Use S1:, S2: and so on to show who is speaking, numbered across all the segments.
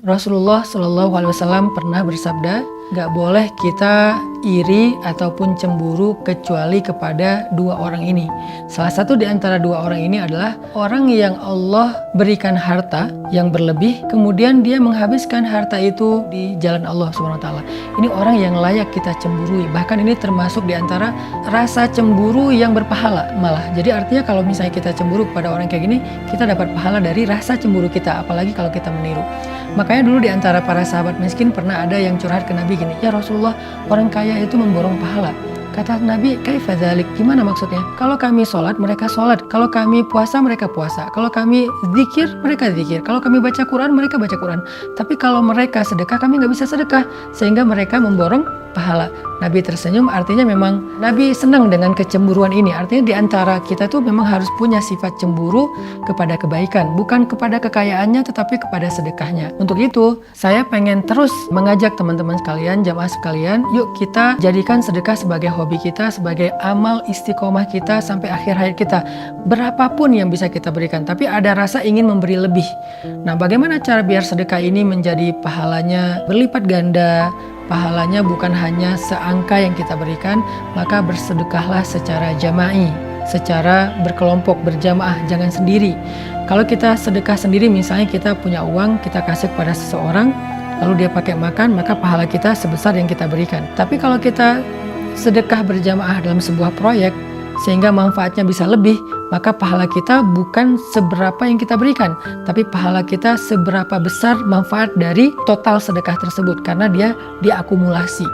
S1: Rasulullah Shallallahu Alaihi Wasallam pernah bersabda, gak boleh kita iri ataupun cemburu kecuali kepada dua orang ini. Salah satu di antara dua orang ini adalah orang yang Allah berikan harta yang berlebih, kemudian dia menghabiskan harta itu di jalan Allah Subhanahu Wa Taala. Ini orang yang layak kita cemburui. Bahkan ini termasuk di antara rasa cemburu yang berpahala malah. Jadi artinya kalau misalnya kita cemburu kepada orang kayak gini, kita dapat pahala dari rasa cemburu kita, apalagi kalau kita meniru. Makanya dulu di antara para sahabat miskin pernah ada yang curhat ke Nabi gini, ya Rasulullah, orang kaya itu memborong pahala. Kata Nabi, kaifa dzalik? Gimana maksudnya? Kalau kami sholat, mereka sholat. Kalau kami puasa, mereka puasa. Kalau kami zikir, mereka zikir. Kalau kami baca Quran, mereka baca Quran. Tapi kalau mereka sedekah, kami nggak bisa sedekah. Sehingga mereka memborong pahala. Nabi tersenyum, artinya memang Nabi senang dengan kecemburuan ini. Artinya di antara kita tuh memang harus punya sifat cemburu kepada kebaikan. Bukan kepada kekayaannya, tetapi kepada sedekahnya. Untuk itu, saya pengen terus mengajak teman-teman sekalian, jamaah sekalian, yuk kita jadikan sedekah sebagai hobi kita, sebagai amal istiqomah kita sampai akhir hayat kita. Berapapun yang bisa kita berikan, tapi ada rasa ingin memberi lebih. Nah, bagaimana cara biar sedekah ini menjadi pahalanya berlipat ganda, pahalanya bukan hanya seangka yang kita berikan, maka bersedekahlah secara jama'i, secara berkelompok, berjamaah, jangan sendiri. Kalau kita sedekah sendiri, misalnya kita punya uang, kita kasih kepada seseorang, lalu dia pakai makan, maka pahala kita sebesar yang kita berikan. Tapi kalau kita sedekah berjamaah dalam sebuah proyek, sehingga manfaatnya bisa lebih, maka pahala kita bukan seberapa yang kita berikan, tapi pahala kita seberapa besar manfaat dari total sedekah tersebut, karena dia diakumulasi.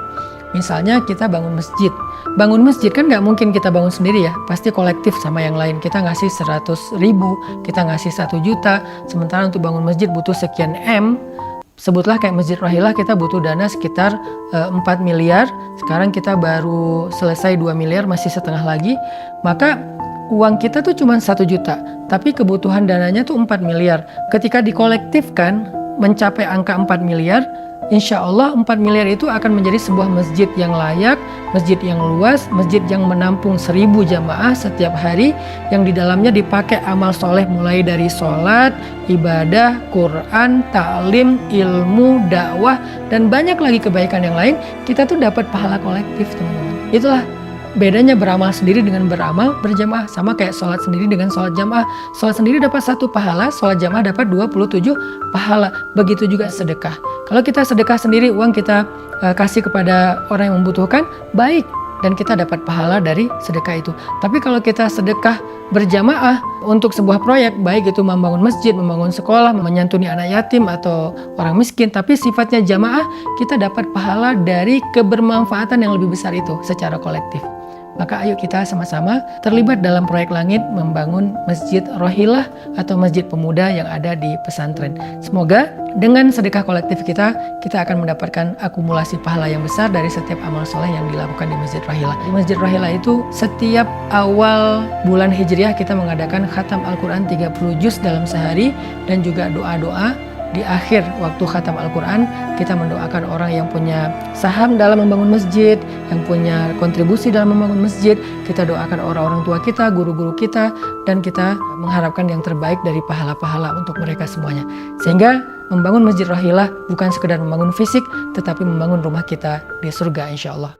S1: Misalnya kita bangun masjid. Bangun masjid kan nggak mungkin kita bangun sendiri ya, pasti kolektif sama yang lain. Kita ngasih 100.000, kita ngasih 1 juta, sementara untuk bangun masjid butuh sekian M. Sebutlah kayak Masjid Rohilah, kita butuh dana sekitar 4 miliar. Sekarang kita baru selesai 2 miliar, masih setengah lagi. Maka uang kita tuh cuma 1 juta, tapi kebutuhan dananya tuh 4 miliar. Ketika dikolektifkan mencapai angka 4 miliar, insya Allah 4 miliar itu akan menjadi sebuah masjid yang layak, masjid yang luas, masjid yang menampung 1000 jamaah setiap hari, yang di dalamnya dipakai amal soleh mulai dari sholat, ibadah, Quran, ta'lim, ilmu, dakwah, dan banyak lagi kebaikan yang lain. Kita tuh dapat pahala kolektif, teman-teman. Itulah bedanya beramal sendiri dengan beramal berjamaah. Sama kayak sholat sendiri dengan sholat jamaah. Sholat sendiri dapat 1 pahala, sholat jamaah dapat 27 pahala. Begitu juga sedekah. Kalau kita sedekah sendiri, uang kita kasih kepada orang yang membutuhkan, baik, dan kita dapat pahala dari sedekah itu. Tapi kalau kita sedekah berjamaah untuk sebuah proyek, baik itu membangun masjid, membangun sekolah, menyantuni anak yatim atau orang miskin, tapi sifatnya jamaah, kita dapat pahala dari kebermanfaatan yang lebih besar itu secara kolektif. Maka ayo kita sama-sama terlibat dalam proyek langit membangun Masjid Rohilah atau Masjid Pemuda yang ada di pesantren. Semoga dengan sedekah kolektif kita akan mendapatkan akumulasi pahala yang besar dari setiap amal soleh yang dilakukan di Masjid Rohilah. Di Masjid Rohilah itu setiap awal bulan Hijriah kita mengadakan khatam Al-Quran 30 juz dalam sehari, dan juga doa-doa. Di akhir waktu khatam Al-Quran, kita mendoakan orang yang punya saham dalam membangun masjid, yang punya kontribusi dalam membangun masjid. Kita doakan orang-orang tua kita, guru-guru kita, dan kita mengharapkan yang terbaik dari pahala-pahala untuk mereka semuanya. Sehingga membangun Masjid Rohilah bukan sekedar membangun fisik, tetapi membangun rumah kita di surga insya Allah.